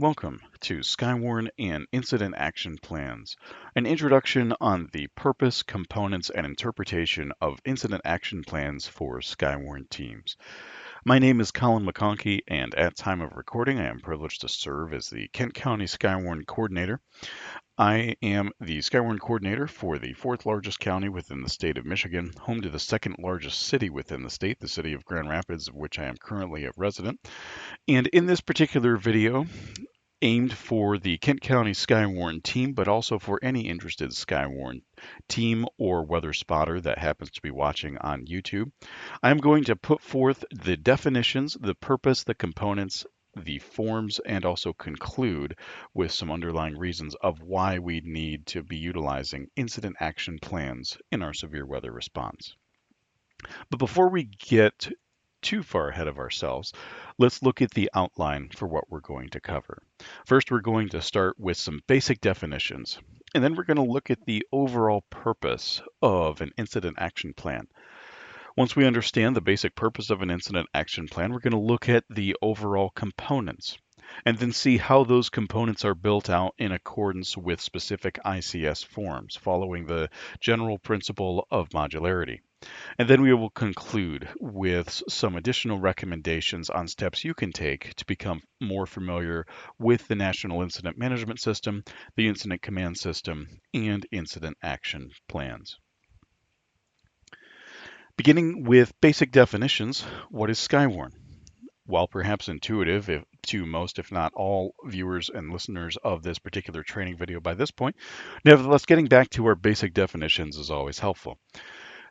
Welcome to Skywarn and Incident Action Plans, an introduction on the purpose, components, and interpretation of incident action plans for Skywarn teams. My name is Colin McConkey, and at time of recording, I am privileged to serve as the Kent County Skywarn Coordinator. I am the Skywarn Coordinator for the fourth largest county within the state of Michigan, home to the second largest city within the state, the city of Grand Rapids, of which I am currently a resident. And in this particular video, aimed for the Kent County Skywarn team, but also for any interested Skywarn team or weather spotter that happens to be watching on YouTube. I'm going to put forth the definitions, the purpose, the components, the forms, and also conclude with some underlying reasons of why we need to be utilizing incident action plans in our severe weather response. But before we get too far ahead of ourselves, let's look at the outline for what we're going to cover. First, we're going to start with some basic definitions, and then we're going to look at the overall purpose of an incident action plan. Once we understand the basic purpose of an incident action plan, we're going to look at the overall components and then see how those components are built out in accordance with specific ICS forms, following the general principle of modularity. And then we will conclude with some additional recommendations on steps you can take to become more familiar with the National Incident Management System, the Incident Command System, and incident action plans. Beginning with basic definitions, what is Skywarn? While perhaps intuitive to most, if not all, viewers and listeners of this particular training video by this point, nevertheless, getting back to our basic definitions is always helpful.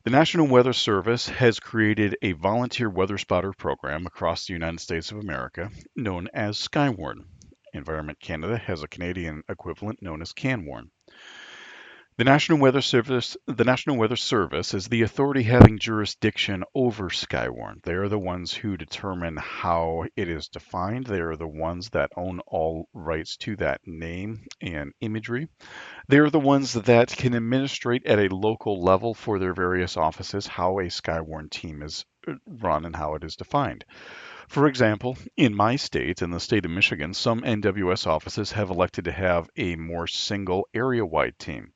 The National Weather Service has created a volunteer weather spotter program across the United States of America known as Skywarn. Environment Canada has a Canadian equivalent known as CanWarn. The National Weather Service is the authority having jurisdiction over Skywarn. They are the ones who determine how it is defined. They are the ones that own all rights to that name and imagery. They are the ones that can administrate at a local level for their various offices how a Skywarn team is run and how it is defined. For example, in my state, in the state of Michigan, some NWS offices have elected to have a more single area-wide team.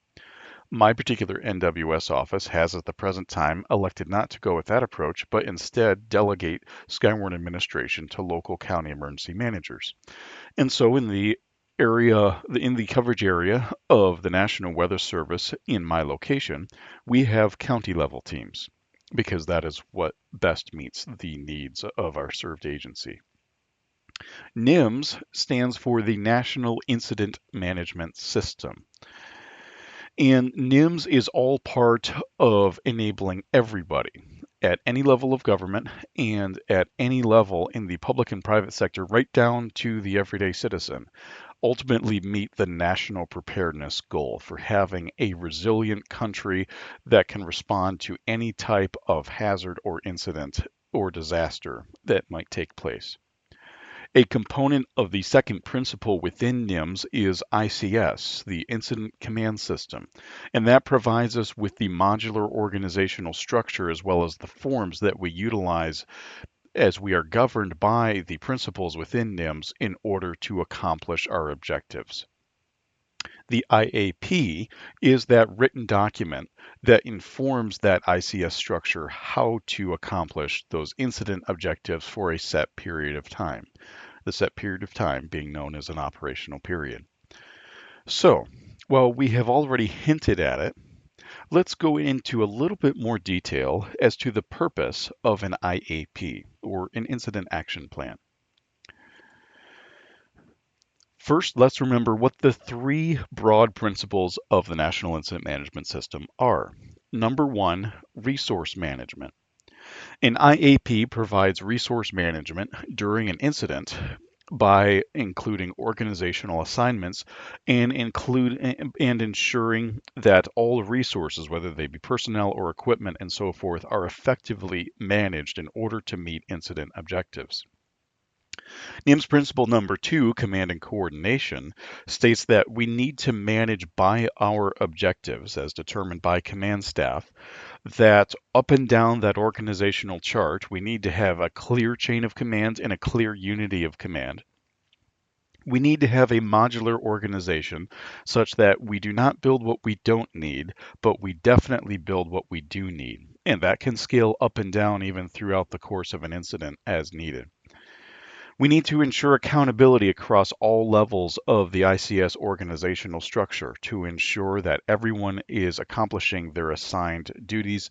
My particular NWS office has at the present time elected not to go with that approach, but instead delegate Skywarn administration to local county emergency managers. And so in the coverage area of the National Weather Service in my location, we have county level teams because that is what best meets the needs of our served agency. NIMS stands for the National Incident Management System. And NIMS is all part of enabling everybody at any level of government and at any level in the public and private sector, right down to the everyday citizen, ultimately meet the national preparedness goal for having a resilient country that can respond to any type of hazard or incident or disaster that might take place. A component of the second principle within NIMS is ICS, the Incident Command System, and that provides us with the modular organizational structure as well as the forms that we utilize as we are governed by the principles within NIMS in order to accomplish our objectives. The IAP is that written document that informs that ICS structure how to accomplish those incident objectives for a set period of time. The set period of time being known as an operational period. So, while we have already hinted at it, let's go into a little bit more detail as to the purpose of an IAP, or an Incident Action Plan. First, let's remember what the three broad principles of the National Incident Management System are. Number one, resource management. An IAP provides resource management during an incident by including organizational assignments and ensuring that all resources, whether they be personnel or equipment and so forth, are effectively managed in order to meet incident objectives. NIMS principle number two, command and coordination, states that we need to manage by our objectives as determined by command staff, that up and down that organizational chart, we need to have a clear chain of command and a clear unity of command. We need to have a modular organization such that we do not build what we don't need, but we definitely build what we do need. And that can scale up and down even throughout the course of an incident as needed. We need to ensure accountability across all levels of the ICS organizational structure to ensure that everyone is accomplishing their assigned duties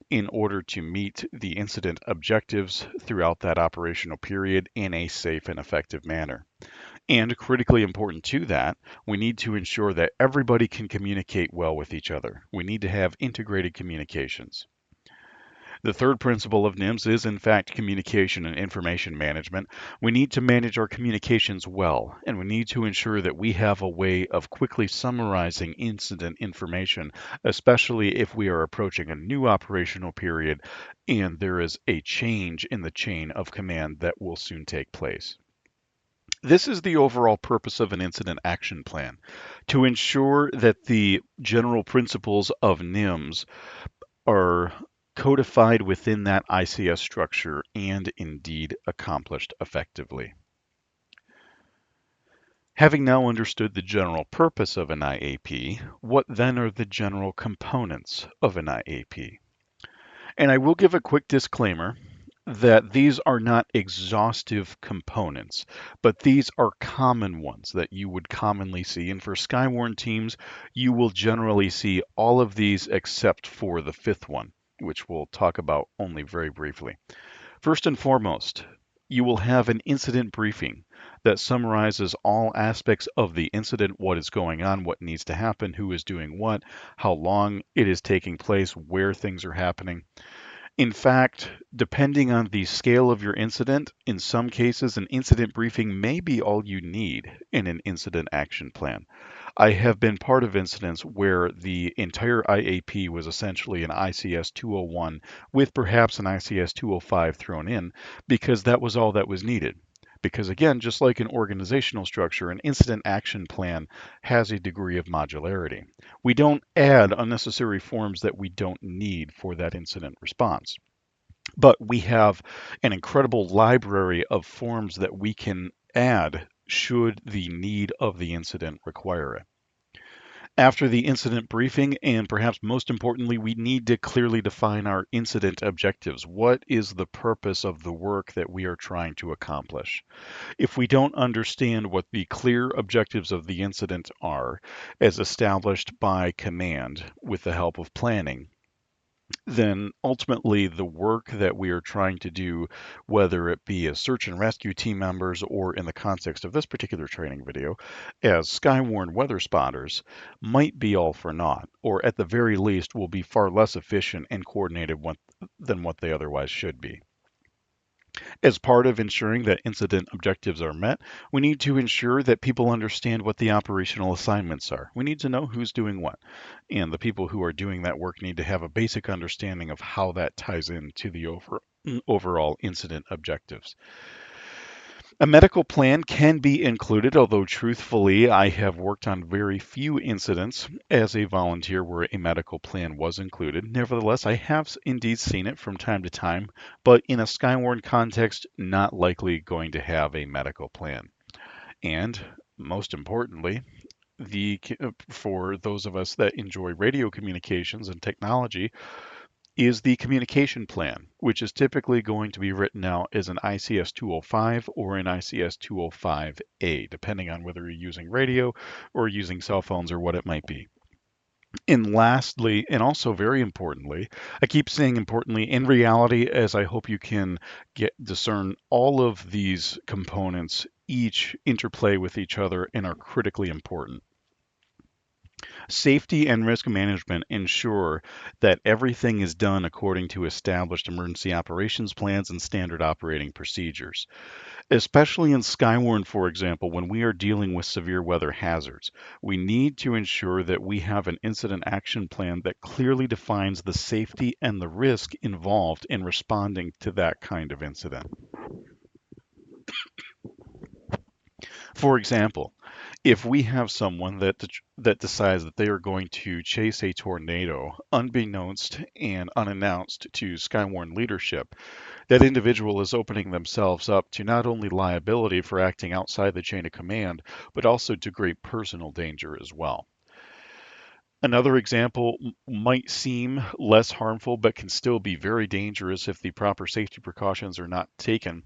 in order to meet the incident objectives throughout that operational period in a safe and effective manner. And critically important to that, we need to ensure that everybody can communicate well with each other. We need to have integrated communications. The third principle of NIMS is, in fact, communication and information management. We need to manage our communications well, and we need to ensure that we have a way of quickly summarizing incident information, especially if we are approaching a new operational period and there is a change in the chain of command that will soon take place. This is the overall purpose of an incident action plan, to ensure that the general principles of NIMS are codified within that ICS structure and indeed accomplished effectively. Having now understood the general purpose of an IAP, what then are the general components of an IAP? And I will give a quick disclaimer that these are not exhaustive components, but these are common ones that you would commonly see. And for Skywarn teams, you will generally see all of these except for the fifth one, which we'll talk about only very briefly. First and foremost, you will have an incident briefing that summarizes all aspects of the incident, what is going on, what needs to happen, who is doing what, how long it is taking place, where things are happening. In fact, depending on the scale of your incident, in some cases, an incident briefing may be all you need in an incident action plan. I have been part of incidents where the entire IAP was essentially an ICS 201 with perhaps an ICS 205 thrown in because that was all that was needed. Because again, just like an organizational structure, an incident action plan has a degree of modularity. We don't add unnecessary forms that we don't need for that incident response. But we have an incredible library of forms that we can add should the need of the incident require it. After the incident briefing, and perhaps most importantly, we need to clearly define our incident objectives. What is the purpose of the work that we are trying to accomplish? If we don't understand what the clear objectives of the incident are, as established by command with the help of planning, then ultimately the work that we are trying to do, whether it be as search and rescue team members or in the context of this particular training video, as Skywarn weather spotters, might be all for naught, or at the very least will be far less efficient and coordinated than what they otherwise should be. As part of ensuring that incident objectives are met, we need to ensure that people understand what the operational assignments are. We need to know who's doing what, and the people who are doing that work need to have a basic understanding of how that ties into the overall incident objectives. A medical plan can be included, although truthfully, I have worked on very few incidents as a volunteer where a medical plan was included. Nevertheless, I have indeed seen it from time to time, but in a Skywarn context, not likely going to have a medical plan. And most importantly, for those of us that enjoy radio communications and technology, is the communication plan, which is typically going to be written out as an ICS 205 or an ICS 205A, depending on whether you're using radio or using cell phones or what it might be. And lastly, and also very importantly, I keep saying importantly, in reality, as I hope you can discern, all of these components each interplay with each other and are critically important. Safety and risk management ensure that everything is done according to established emergency operations plans and standard operating procedures. Especially in Skywarn, for example, when we are dealing with severe weather hazards, we need to ensure that we have an incident action plan that clearly defines the safety and the risk involved in responding to that kind of incident. For example, If we have someone that decides that they are going to chase a tornado unbeknownst and unannounced to Skywarn leadership, that individual is opening themselves up to not only liability for acting outside the chain of command, but also to great personal danger as well. Another example might seem less harmful, but can still be very dangerous if the proper safety precautions are not taken.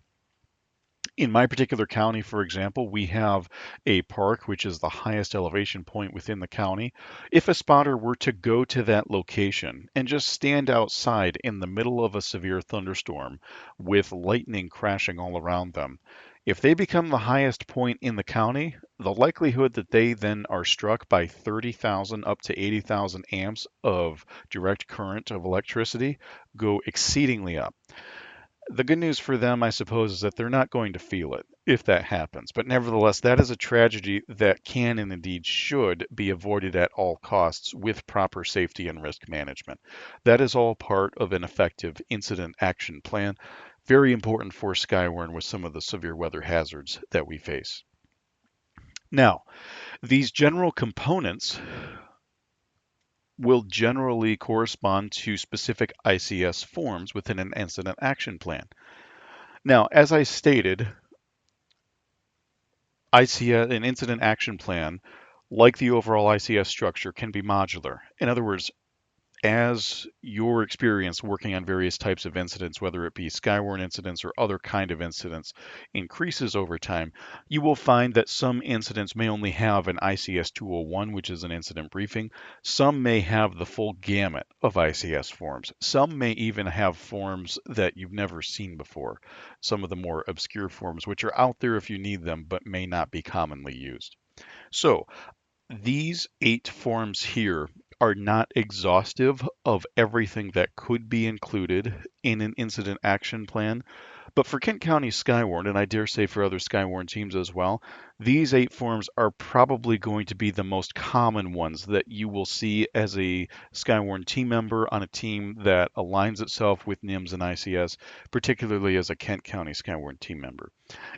In my particular county, for example, we have a park which is the highest elevation point within the county. If a spotter were to go to that location and just stand outside in the middle of a severe thunderstorm with lightning crashing all around them, if they become the highest point in the county, the likelihood that they then are struck by 30,000 up to 80,000 amps of direct current of electricity go exceedingly up. The good news for them, I suppose, is that they're not going to feel it if that happens. But nevertheless, that is a tragedy that can and indeed should be avoided at all costs with proper safety and risk management. That is all part of an effective incident action plan. Very important for Skywarn with some of the severe weather hazards that we face. Now, these general components will generally correspond to specific ICS forms within an incident action plan. Now, as I stated, an incident action plan, like the overall ICS structure, can be modular. In other words, as your experience working on various types of incidents, whether it be Skywarn incidents or other kind of incidents, increases over time, you will find that some incidents may only have an ICS 201, which is an incident briefing. Some may have the full gamut of ICS forms. Some may even have forms that you've never seen before, some of the more obscure forms, which are out there if you need them, but may not be commonly used. So, these 8 forms here are not exhaustive of everything that could be included in an incident action plan, but for Kent County Skywarn, and I dare say for other Skywarn teams as well, these 8 forms are probably going to be the most common ones that you will see as a Skywarn team member on a team that aligns itself with NIMS and ICS, particularly as a Kent County Skywarn team member.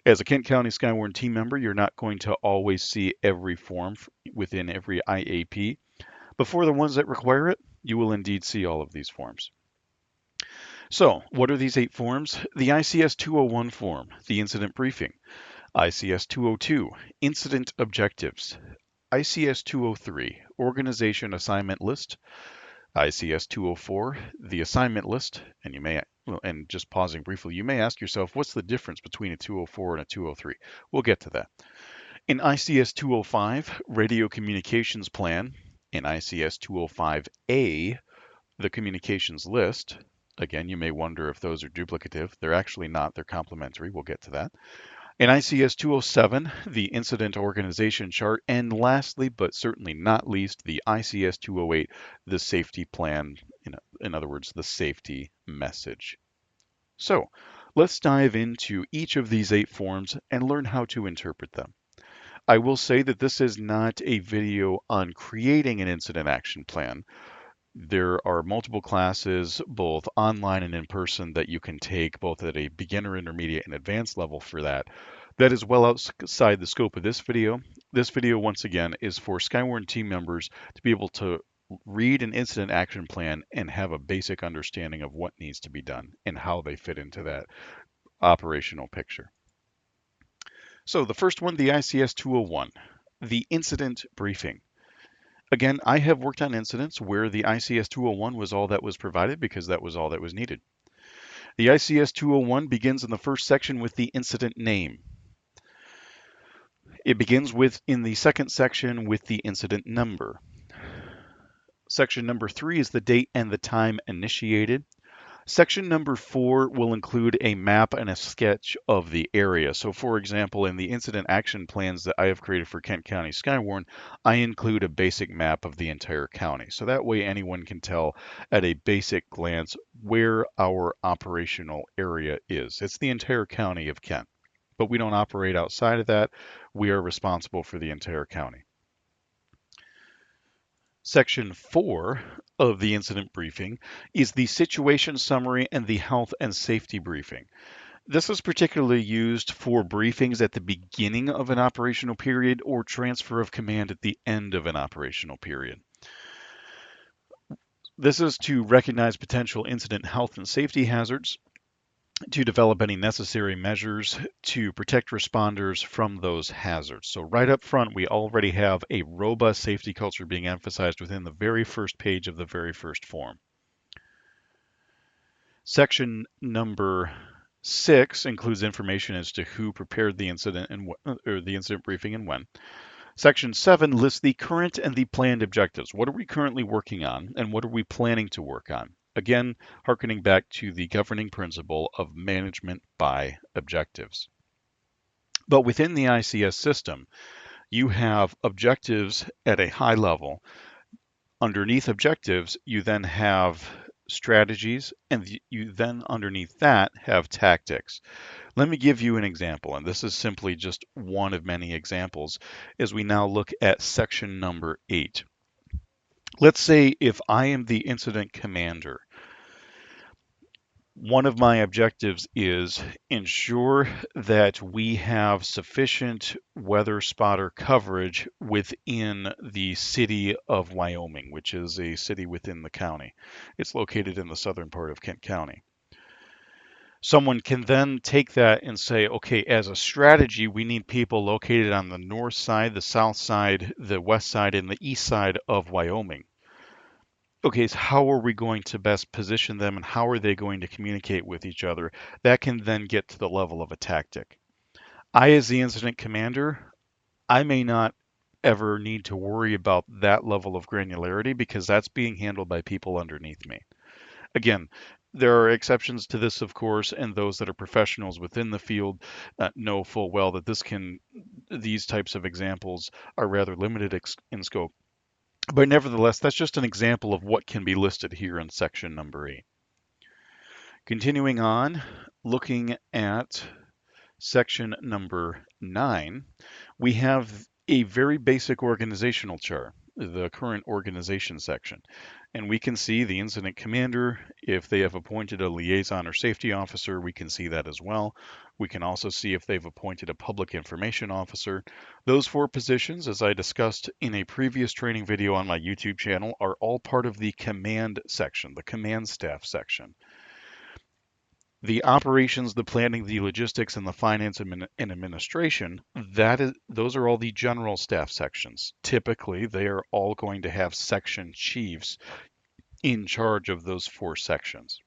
As a Kent County Skywarn team member, you're not going to always see every form within every IAP, but for the ones that require it, you will indeed see all of these forms. So, what are these 8 forms? The ICS 201 form, the incident briefing. ICS 202, incident objectives. ICS 203, organization assignment list. ICS 204, the assignment list. And you may, well, and just pausing briefly, you may ask yourself, what's the difference between a 204 and a 203? We'll get to that. In ICS 205, radio communications plan. In ICS 205A, the communications list. Again, you may wonder if those are duplicative. They're actually not, they're complementary. We'll get to that. In ICS 207, the incident organization chart. And lastly, but certainly not least, the ICS 208, the safety plan, in other words, the safety message. So let's dive into each of these 8 forms and learn how to interpret them. I will say that this is not a video on creating an incident action plan. There are multiple classes, both online and in person, that you can take both at a beginner, intermediate, and advanced level for that. That is well outside the scope of this video. This video, once again, is for Skywarn team members to be able to read an incident action plan and have a basic understanding of what needs to be done and how they fit into that operational picture. So the first one, the ICS 201, the incident briefing. Again, I have worked on incidents where the ICS 201 was all that was provided because that was all that was needed. The ICS 201 begins in the first section with the incident name. It begins in the second section with the incident number. Section number 3 is the date and the time initiated. Section number 4 will include a map and a sketch of the area. So for example, in the incident action plans that I have created for Kent County Skywarn, I include a basic map of the entire county. So that way anyone can tell at a basic glance where our operational area is. It's the entire county of Kent, but we don't operate outside of that. We are responsible for the entire county. Section 4 of the incident briefing is the situation summary and the health and safety briefing. This is particularly used for briefings at the beginning of an operational period or transfer of command at the end of an operational period. This is to recognize potential incident health and safety hazards, to develop any necessary measures to protect responders from those hazards. So, right up front, we already have a robust safety culture being emphasized within the very first page of the very first form. Section number 6 includes information as to who prepared the incident and or the incident briefing and when. Section 7 lists the current and the planned objectives. What are we currently working on, and what are we planning to work on? Again, hearkening back to the governing principle of management by objectives. But within the ICS system, you have objectives at a high level. Underneath objectives, you then have strategies, and you then underneath that have tactics. Let me give you an example, and this is simply just one of many examples as we now look at section number 8. Let's say if I am the incident commander, one of my objectives is ensure that we have sufficient weather spotter coverage within the city of Wyoming, which is a city within the county. It's located in the southern part of Kent County. Someone can then take that and say, okay, as a strategy, we need people located on the north side, the south side, the west side, and the east side of Wyoming. Okay, so how are we going to best position them and how are they going to communicate with each other? That can then get to the level of a tactic. I, as the incident commander, I may not ever need to worry about that level of granularity because that's being handled by people underneath me. Again, there are exceptions to this, of course, and those that are professionals within the field know full well that these types of examples are rather limited in scope. But nevertheless, that's just an example of what can be listed here in section number 8. Continuing on, looking at section number 9, we have a very basic organizational chart, the current organization section. And we can see the incident commander. If they have appointed a liaison or safety officer, we can see that as well. We can also see if they've appointed a public information officer. Those 4 positions, as I discussed in a previous training video on my YouTube channel, are all part of the command section, the command staff section. The operations, the planning, the logistics, and the finance and administration, those are all the general staff sections. Typically, they are all going to have section chiefs in charge of those 4 sections.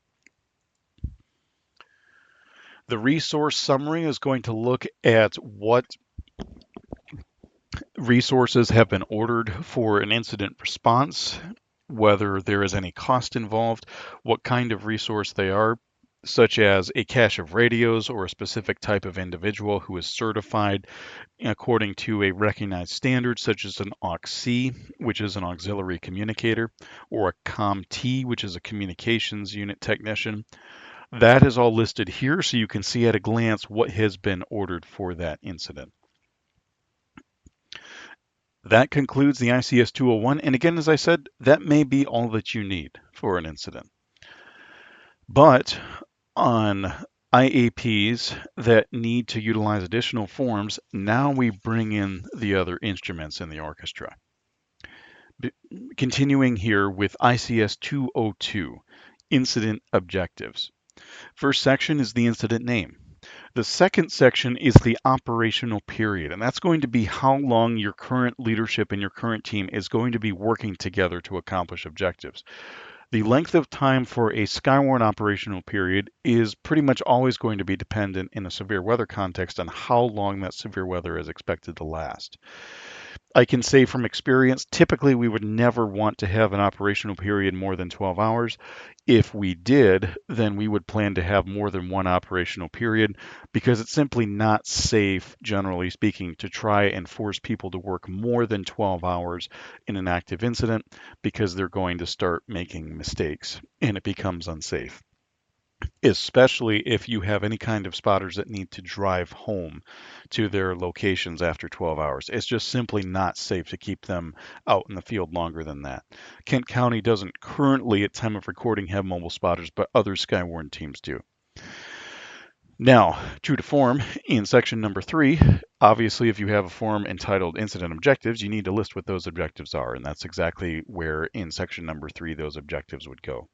The resource summary is going to look at what resources have been ordered for an incident response, whether there is any cost involved, what kind of resource they are, such as a cache of radios or a specific type of individual who is certified according to a recognized standard, such as an AUX-C, which is an auxiliary communicator, or a COM-T, which is a communications unit technician. That is all listed here, so you can see at a glance what has been ordered for that incident. That concludes the ICS 201, and again, as I said, that may be all that you need for an incident. But on IAPs that need to utilize additional forms, now we bring in the other instruments in the orchestra. Continuing here with ICS 202, Incident Objectives. First section is the incident name. The second section is the operational period, and that's going to be how long your current leadership and your current team is going to be working together to accomplish objectives. The length of time for a Skywarn operational period is pretty much always going to be dependent in a severe weather context on how long that severe weather is expected to last. I can say from experience, typically we would never want to have an operational period more than 12 hours. If we did, then we would plan to have more than one operational period because it's simply not safe, generally speaking, to try and force people to work more than 12 hours in an active incident because they're going to start making mistakes and it becomes unsafe, especially if you have any kind of spotters that need to drive home to their locations after 12 hours. It's just simply not safe to keep them out in the field longer than that. Kent County doesn't currently, at time of recording, have mobile spotters, but other Skywarn teams do. Now, true to form, in section number 3, obviously if you have a form entitled Incident Objectives, you need to list what those objectives are, and that's exactly where in section number 3 those objectives would go.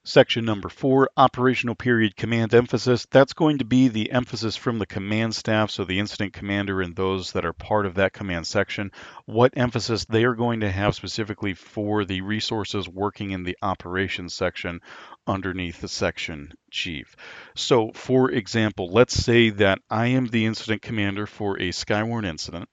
Section number 4, operational period command emphasis. That's going to be the emphasis from the command staff, so the incident commander and those that are part of that command section, what emphasis they are going to have specifically for the resources working in the operations section underneath the section chief. So for example, let's say that I am the incident commander for a Skywarn incident.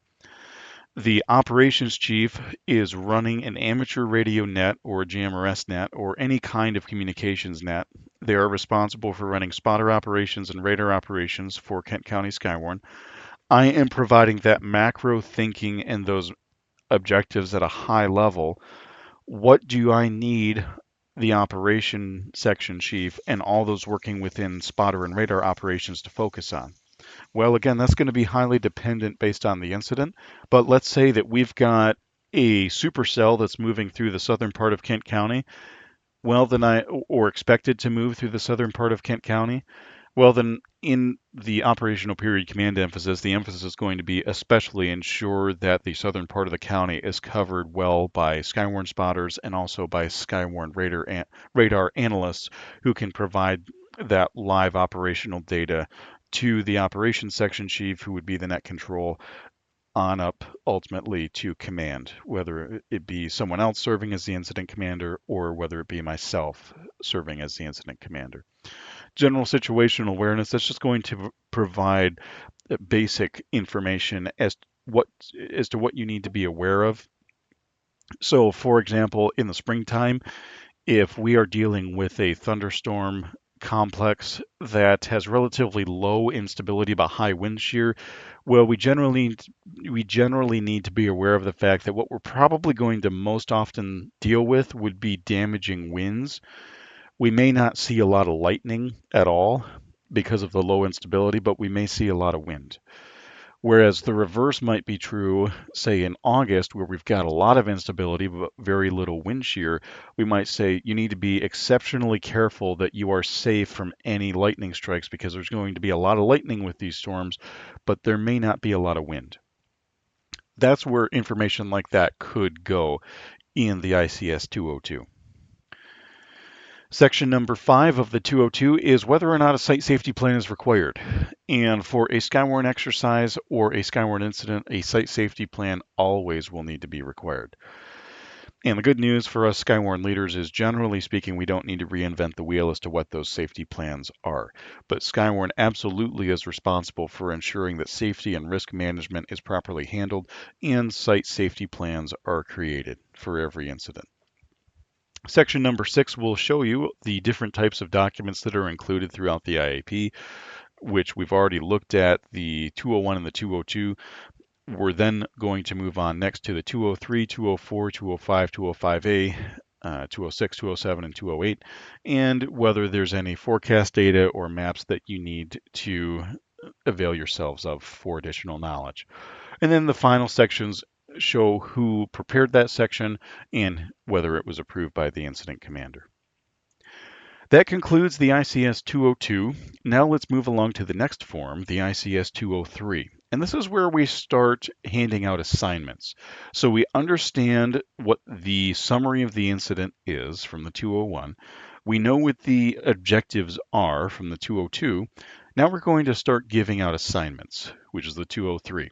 The operations chief is running an amateur radio net or a GMRS net or any kind of communications net. They are responsible for running spotter operations and radar operations for Kent County Skywarn. I am providing that macro thinking and those objectives at a high level. What do I need the operation section chief and all those working within spotter and radar operations to focus on? Well, again, that's going to be highly dependent based on the incident. But let's say that we've got a supercell that's moving through the southern part of Kent County. Well, then or expected to move through the southern part of Kent County. Well, then in the operational period command emphasis, the emphasis is going to be especially ensure that the southern part of the county is covered well by Skywarn spotters and also by Skywarn radar analysts who can provide that live operational data to the operations section chief, who would be the net control, on up ultimately to command, whether it be someone else serving as the incident commander or whether it be myself serving as the incident commander. General situational awareness, that's just going to provide basic information as to what you need to be aware of. So for example, in the springtime, if we are dealing with a thunderstorm complex that has relatively low instability but high wind shear, well, we generally need to be aware of the fact that what we're probably going to most often deal with would be damaging winds. We may not see a lot of lightning at all because of the low instability, but we may see a lot of wind. Whereas the reverse might be true, say in August, where we've got a lot of instability but very little wind shear. We might say you need to be exceptionally careful that you are safe from any lightning strikes because there's going to be a lot of lightning with these storms, but there may not be a lot of wind. That's where information like that could go in the ICS 202. Section number 5 of the 202 is whether or not a site safety plan is required. And for a Skywarn exercise or a Skywarn incident, a site safety plan always will need to be required. And the good news for us Skywarn leaders is, generally speaking, we don't need to reinvent the wheel as to what those safety plans are. But Skywarn absolutely is responsible for ensuring that safety and risk management is properly handled and site safety plans are created for every incident. Section number 6 will show you the different types of documents that are included throughout the IAP, which we've already looked at, the 201 and the 202. We're then going to move on next to the 203, 204, 205, 205A, 206, 207, and 208, and whether there's any forecast data or maps that you need to avail yourselves of for additional knowledge. And then the final sections show who prepared that section and whether it was approved by the incident commander. That concludes the ICS 202. Now let's move along to the next form, the ICS 203. And this is where we start handing out assignments. So we understand what the summary of the incident is from the 201. We know what the objectives are from the 202. Now we're going to start giving out assignments, which is the 203.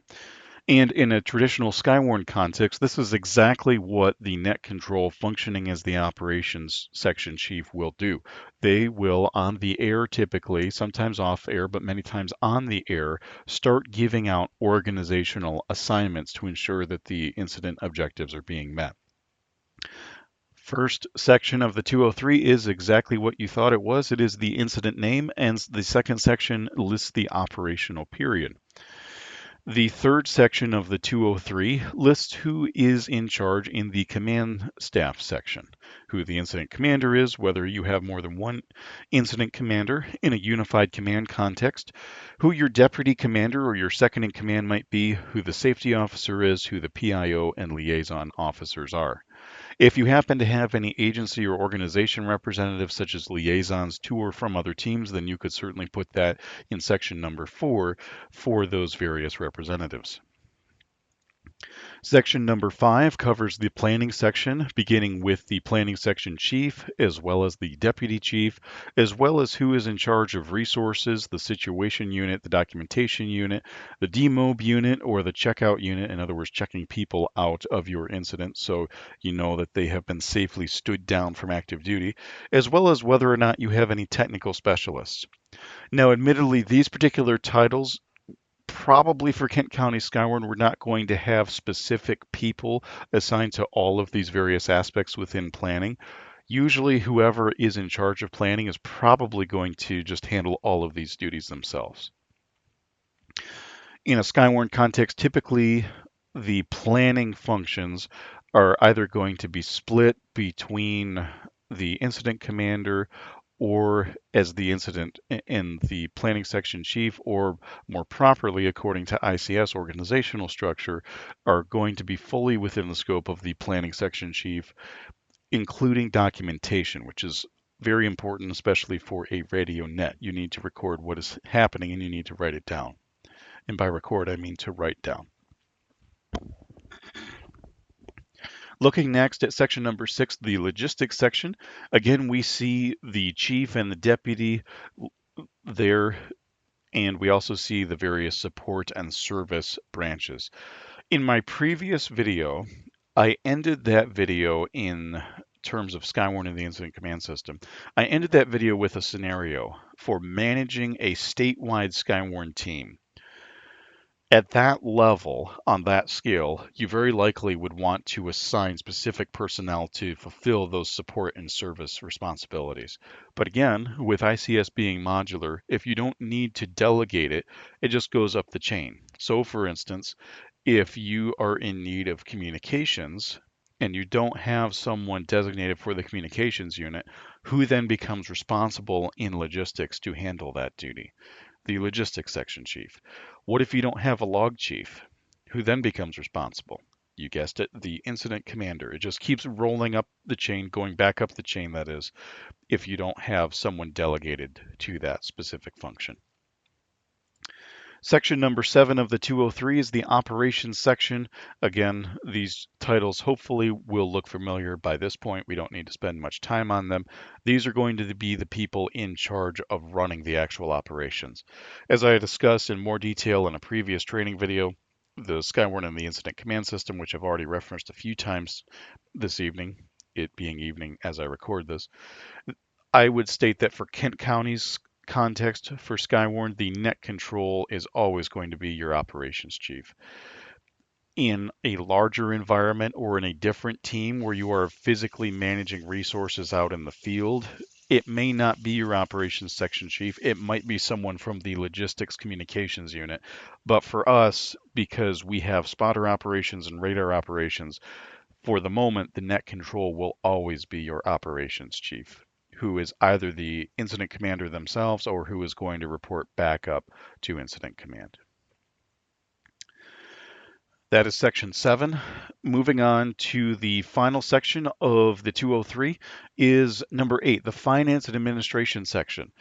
And in a traditional Skywarn context, this is exactly what the net control functioning as the operations section chief will do. They will, on the air typically, sometimes off air, but many times on the air, start giving out organizational assignments to ensure that the incident objectives are being met. First section of the 203 is exactly what you thought it was. It is the incident name, and the second section lists the operational period. The third section of the 203 lists who is in charge in the command staff section, who the incident commander is, whether you have more than one incident commander in a unified command context, who your deputy commander or your second in command might be, who the safety officer is, who the PIO and liaison officers are. If you happen to have any agency or organization representatives, such as liaisons to or from other teams, then you could certainly put that in section number 4 for those various representatives. Section number 5 covers the planning section, beginning with the planning section chief, as well as the deputy chief, as well as who is in charge of resources, the situation unit, the documentation unit, the demob unit, or the checkout unit, in other words, checking people out of your incident so you know that they have been safely stood down from active duty, as well as whether or not you have any technical specialists. Now, admittedly, these particular titles probably for Kent County Skywarn, we're not going to have specific people assigned to all of these various aspects within planning. Usually, whoever is in charge of planning is probably going to just handle all of these duties themselves. In a Skywarn context, typically the planning functions are either going to be split between the incident commander or as the incident in the planning section chief, or more properly, according to ICS organizational structure, are going to be fully within the scope of the planning section chief, including documentation, which is very important, especially for a radio net. You need to record what is happening and you need to write it down. And by record, I mean to write down. Looking next at section number 6, the logistics section, again, we see the chief and the deputy there, and we also see the various support and service branches. In my previous video, I ended that video in terms of Skywarn and the incident command system. I ended that video with a scenario for managing a statewide Skywarn team. At that level, on that scale, you very likely would want to assign specific personnel to fulfill those support and service responsibilities. But again, with ICS being modular, if you don't need to delegate it, it just goes up the chain. So for instance, if you are in need of communications and you don't have someone designated for the communications unit, who then becomes responsible in logistics to handle that duty? The logistics section chief. What if you don't have a log chief? Who then becomes responsible? You guessed it, the incident commander. It just keeps rolling up the chain, going back up the chain, that is, if you don't have someone delegated to that specific function. Section number 7 of the 203 is the operations section. Again, these titles hopefully will look familiar by this point. We don't need to spend much time on them. These are going to be the people in charge of running the actual operations. As I discussed in more detail in a previous training video, the Skywarn and the incident command system, which I've already referenced a few times this evening, it being evening as I record this, I would state that for Kent County's context for Skywarn, the net control is always going to be your operations chief. In a larger environment or in a different team where you are physically managing resources out in the field, it may not be your operations section chief. It might be someone from the logistics communications unit. But for us, because we have spotter operations and radar operations, for the moment, the net control will always be your operations chief, who is either the incident commander themselves or who is going to report back up to incident command. That is section 7. Moving on to the final section of the 203 is number 8, the finance and administration section.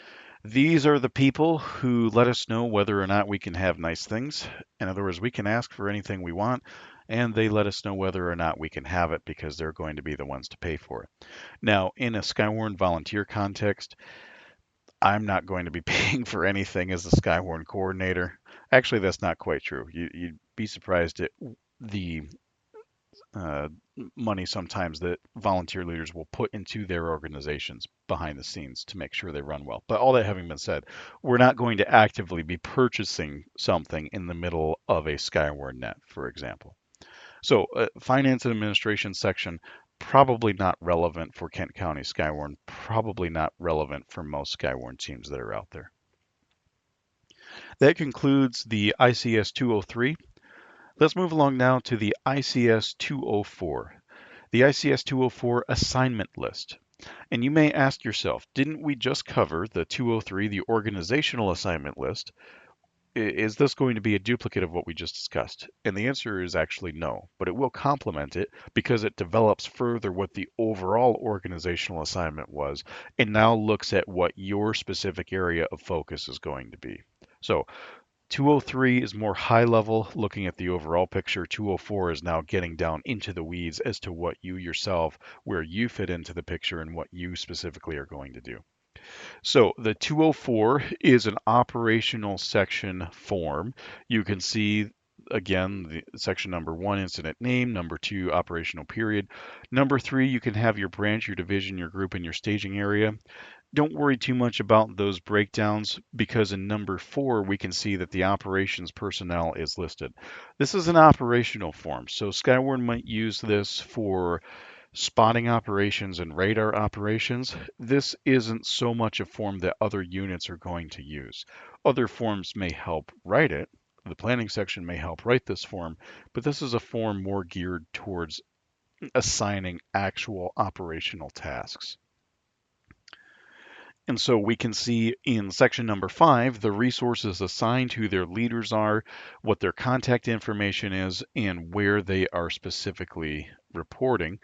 These are the people who let us know whether or not we can have nice things. In other words, we can ask for anything we want, and they let us know whether or not we can have it because they're going to be the ones to pay for it. Now, in a Skywarn volunteer context, I'm not going to be paying for anything as the Skywarn coordinator. Actually, that's not quite true. You'd be surprised at the uh, money sometimes that volunteer leaders will put into their organizations behind the scenes to make sure they run well. But all that having been said, we're not going to actively be purchasing something in the middle of a Skywarn net, for example. So, finance and administration section, probably not relevant for Kent County Skywarn, probably not relevant for most Skywarn teams that are out there. That concludes the ICS 203. Let's move along now to the ICS 204. The ICS 204 assignment list. And you may ask yourself, didn't we just cover the 203, the organizational assignment list? Is this going to be a duplicate of what we just discussed? And the answer is actually no, but it will complement it because it develops further what the overall organizational assignment was and now looks at what your specific area of focus is going to be. So 203 is more high level, looking at the overall picture. 204 is now getting down into the weeds as to what you yourself, where you fit into the picture and what you specifically are going to do. So the 204 is an operational section form. You can see again the section number one, incident name, number two, operational period. Number three, you can have your branch, your division, your group, and your staging area. Don't worry too much about those breakdowns because in number four, we can see that the operations personnel is listed. This is an operational form, so Skywarn might use this for spotting operations and radar operations. This isn't so much a form that other units are going to use. Other forms may help write it. The planning section may help write this form, but this is a form more geared towards assigning actual operational tasks. And so we can see in section number 5, the resources assigned, who their leaders are, what their contact information is, and where they are specifically reporting.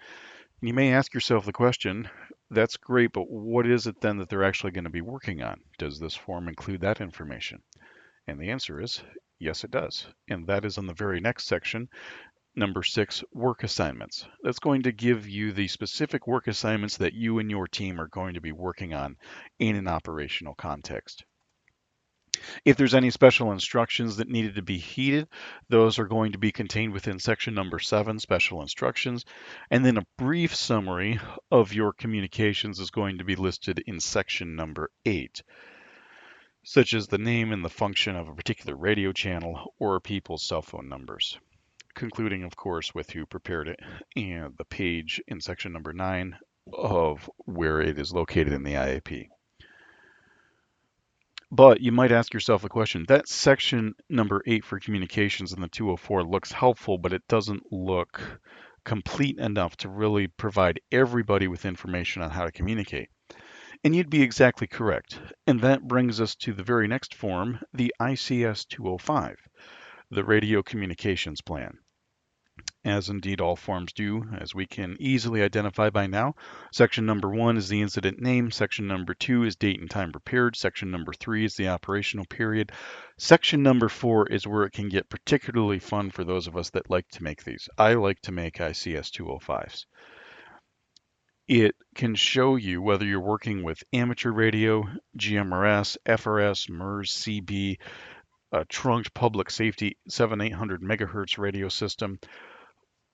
You may ask yourself the question, that's great, but what is it then that they're actually going to be working on? Does this form include that information? And the answer is yes, it does. And that is in the very next section, number 6, work assignments. That's going to give you the specific work assignments that you and your team are going to be working on in an operational context. If there's any special instructions that needed to be heeded, those are going to be contained within section number 7, special instructions. And then a brief summary of your communications is going to be listed in section number 8, such as the name and the function of a particular radio channel or people's cell phone numbers. Concluding, of course, with who prepared it and the page in section number 9 of where it is located in the IAP. But you might ask yourself the question, that section number 8 for communications in the 204 looks helpful, but it doesn't look complete enough to really provide everybody with information on how to communicate. And you'd be exactly correct. And that brings us to the very next form, the ICS 205, the Radio Communications Plan. As indeed all forms do, as we can easily identify by now. Section number 1 is the incident name. Section number 2 is date and time prepared. Section number 3 is the operational period. Section number 4 is where it can get particularly fun for those of us that like to make these. I like to make ICS 205s. It can show you whether you're working with amateur radio, GMRS, FRS, MERS, CB, a trunked public safety 7,800 megahertz radio system.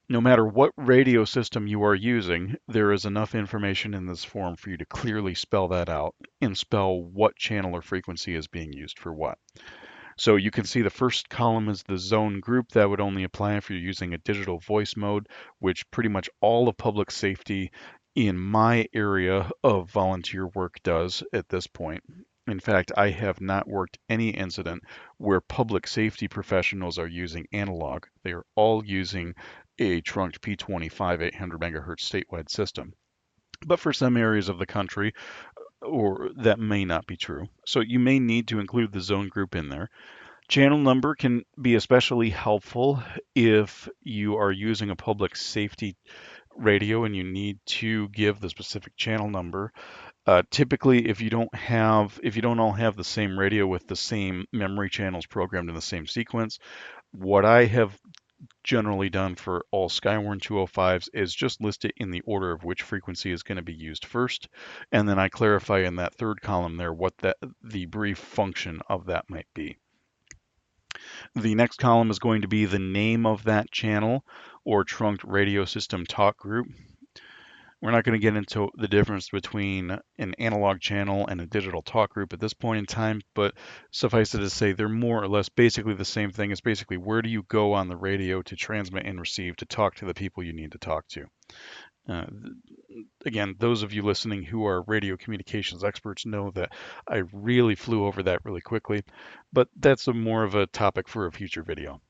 No matter what radio system you are using, there is enough information in this form for you to clearly spell that out and spell what channel or frequency is being used for what. So you can see the first column is the zone group. That would only apply if you're using a digital voice mode, which pretty much all of public safety in my area of volunteer work does at this point. In fact, I have not worked any incident where public safety professionals are using analog. They are all using a trunked P25 800 megahertz statewide system. But for some areas of the country, or that may not be true. So you may need to include the zone group in there. Channel number can be especially helpful if you are using a public safety radio and you need to give the specific channel number. Typically, if you don't all have the same radio with the same memory channels programmed in the same sequence, what I have generally done for all Skywarn 205s is just list it in the order of which frequency is going to be used first, and then I clarify in that third column there what the brief function of that might be. The next column is going to be the name of that channel or trunked radio system talk group. We're not going to get into the difference between an analog channel and a digital talk group at this point in time, but suffice it to say they're more or less basically the same thing. It's basically where do you go on the radio to transmit and receive to talk to the people you need to talk to. Uh, Again, those of you listening who are radio communications experts know that I really flew over that really quickly, but that's more of a topic for a future video.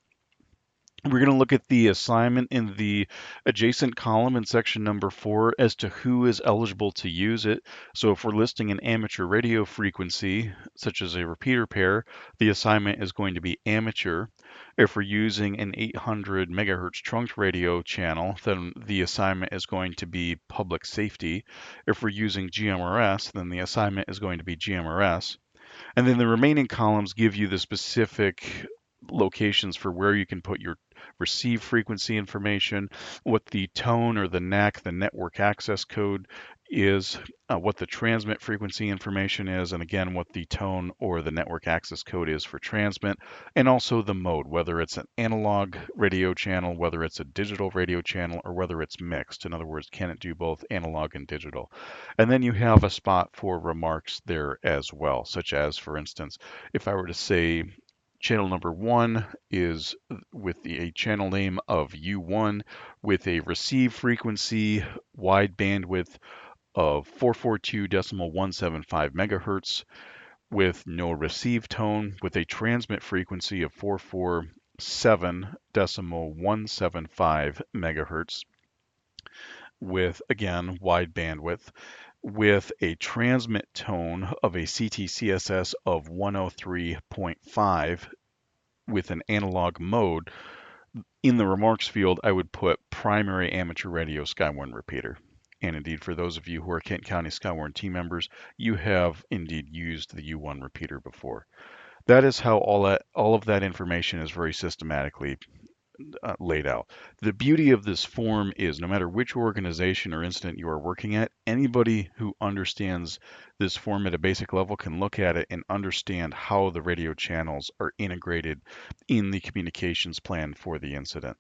We're going to look at the assignment in the adjacent column in section number 4 as to who is eligible to use it. So if we're listing an amateur radio frequency, such as a repeater pair, the assignment is going to be amateur. If we're using an 800 megahertz trunked radio channel, then the assignment is going to be public safety. If we're using GMRS, then the assignment is going to be GMRS. And then the remaining columns give you the specific locations for where you can put your receive frequency information, what the tone or the NAC, the network access code is, what the transmit frequency information is, and again, what the tone or the network access code is for transmit, and also the mode, whether it's an analog radio channel, whether it's a digital radio channel, or whether it's mixed. In other words, can it do both analog and digital? And then you have a spot for remarks there as well, such as, for instance, if I were to say channel number 1 is with a channel name of U1 with a receive frequency wide bandwidth of 442.175 megahertz with no receive tone with a transmit frequency of 447.175 megahertz with, again, wide bandwidth, with a transmit tone of a CTCSS of 103.5 with an analog mode. In the remarks field, I would put primary amateur radio Skywarn repeater. And indeed, for those of you who are Kent County Skywarn team members, you have indeed used the U1 repeater before. That is how all of that information is very systematically laid out. The beauty of this form is no matter which organization or incident you are working at, anybody who understands this form at a basic level can look at it and understand how the radio channels are integrated in the communications plan for the incident.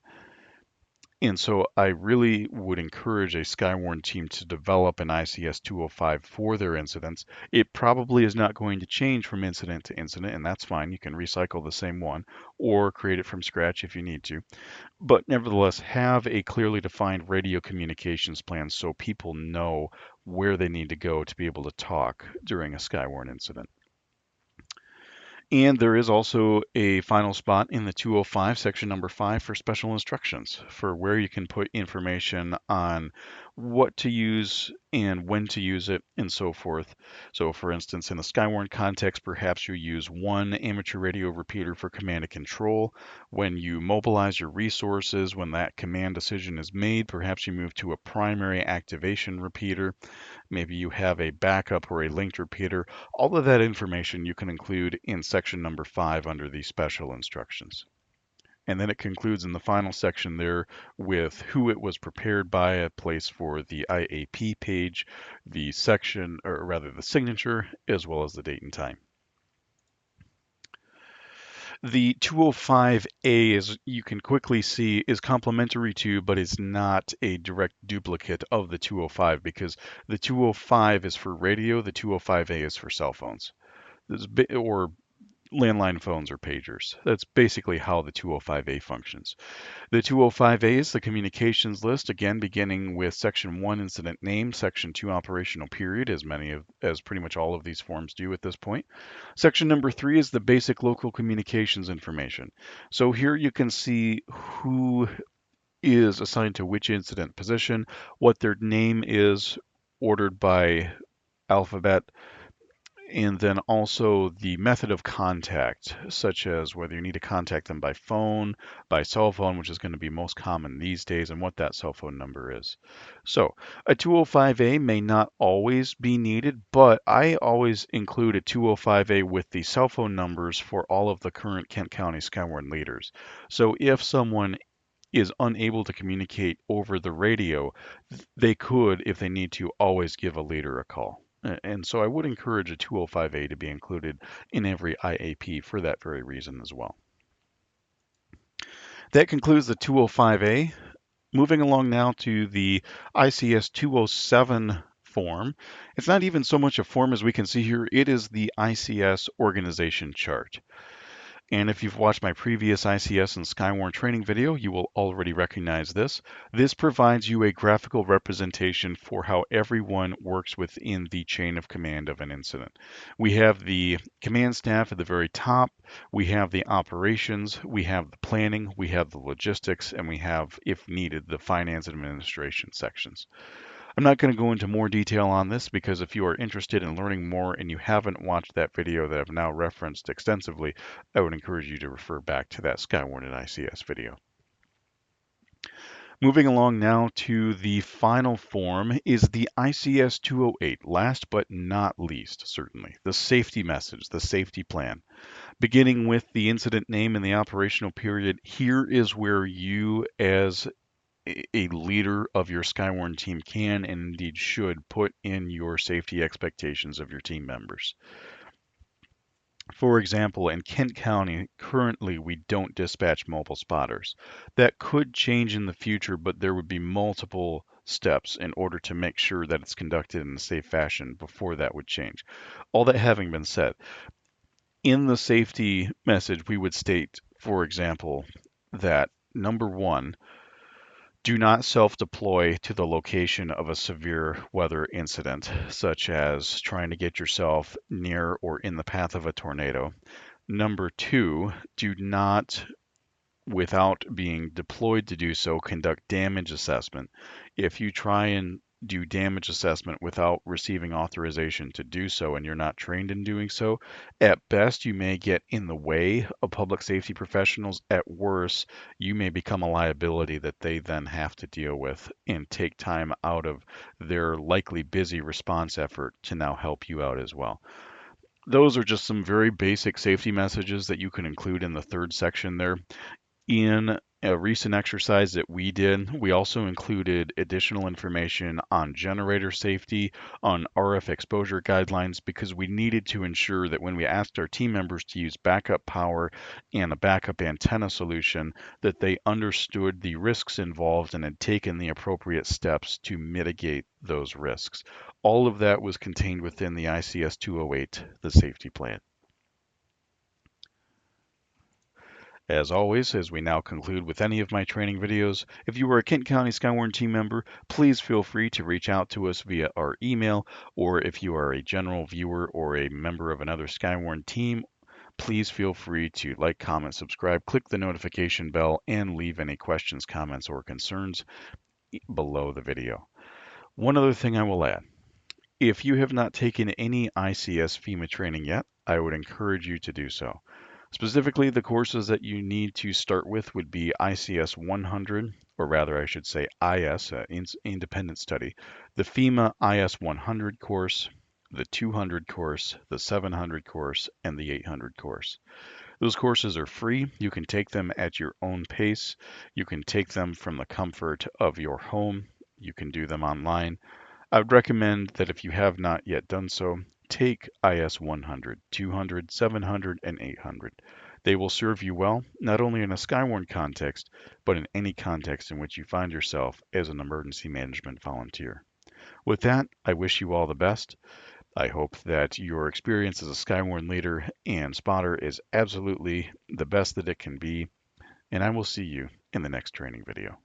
And so I really would encourage a Skywarn team to develop an ICS 205 for their incidents. It probably is not going to change from incident to incident, and that's fine. You can recycle the same one or create it from scratch if you need to. But nevertheless, have a clearly defined radio communications plan so people know where they need to go to be able to talk during a Skywarn incident. And there is also a final spot in the 205, section number 5, for special instructions for where you can put information on what to use and when to use it and so forth. So for instance, in the Skywarn context, perhaps you use one amateur radio repeater for command and control. When you mobilize your resources, when that command decision is made, perhaps you move to a primary activation repeater. Maybe you have a backup or a linked repeater. All of that information you can include in section number 5 under the special instructions. And then it concludes in the final section there with who it was prepared by, a place for the IAP page, the section, or rather the signature, as well as the date and time. The 205A, as you can quickly see, is complementary to, but is not a direct duplicate of the 205 because the 205 is for radio, the 205A is for cell phones, or landline phones or pagers. That's basically how the 205A functions. The 205A is the communications list, again beginning with section 1 incident name, section 2 operational period, as pretty much all of these forms do at this point. Section number 3 is the basic local communications information. So here you can see who is assigned to which incident position, what their name is ordered by alphabet, and then also the method of contact, such as whether you need to contact them by phone, by cell phone, which is going to be most common these days, and what that cell phone number is. So a 205A may not always be needed, but I always include a 205A with the cell phone numbers for all of the current Kent County Skywarn leaders. So if someone is unable to communicate over the radio, they could, if they need to, always give a leader a call. And so I would encourage a 205A to be included in every IAP for that very reason as well. That concludes the 205A. Moving along now to the ICS 207 form. It's not even so much a form as we can see here, it is the ICS organization chart. And if you've watched my previous ICS and Skywarn training video, you will already recognize this. This provides you a graphical representation for how everyone works within the chain of command of an incident. We have the command staff at the very top, we have the operations, we have the planning, we have the logistics, and we have, if needed, the finance and administration sections. I'm not going to go into more detail on this because if you are interested in learning more and you haven't watched that video that I've now referenced extensively, I would encourage you to refer back to that Skywarn and ICS video. Moving along now to the final form is the ICS 208, last but not least, certainly, the safety message, the safety plan. Beginning with the incident name and the operational period, here is where you as a leader of your Skywarn team can and indeed should put in your safety expectations of your team members. For example, in Kent County, currently we don't dispatch mobile spotters. That could change in the future, but there would be multiple steps in order to make sure that it's conducted in a safe fashion before that would change. All that having been said, in the safety message, we would state, for example, that number one, do not self-deploy to the location of a severe weather incident, such as trying to get yourself near or in the path of a tornado. Number two, do not, without being deployed to do so, conduct damage assessment. If you try and do damage assessment without receiving authorization to do so and you're not trained in doing so, at best you may get in the way of public safety professionals. At worst, you may become a liability that they then have to deal with and take time out of their likely busy response effort to now help you out as well. Those are just some very basic safety messages that you can include in the third section there. In a recent exercise that we did, we also included additional information on generator safety, on RF exposure guidelines, because we needed to ensure that when we asked our team members to use backup power and a backup antenna solution, that they understood the risks involved and had taken the appropriate steps to mitigate those risks. All of that was contained within the ICS 208, the safety plan. As always, as we now conclude with any of my training videos, if you are a Kent County Skywarn team member, please feel free to reach out to us via our email, or if you are a general viewer or a member of another Skywarn team, please feel free to like, comment, subscribe, click the notification bell, and leave any questions, comments, or concerns below the video. One other thing I will add. If you have not taken any ICS FEMA training yet, I would encourage you to do so. Specifically, the courses that you need to start with would be ICS 100, or rather I should say IS, Independent Study, the FEMA IS 100 course, the 200 course, the 700 course, and the 800 course. Those courses are free. You can take them at your own pace. You can take them from the comfort of your home. You can do them online. I would recommend that if you have not yet done so, take IS 100, 200, 700, and 800. They will serve you well, not only in a Skywarn context, but in any context in which you find yourself as an emergency management volunteer. With that, I wish you all the best. I hope that your experience as a Skywarn leader and spotter is absolutely the best that it can be, and I will see you in the next training video.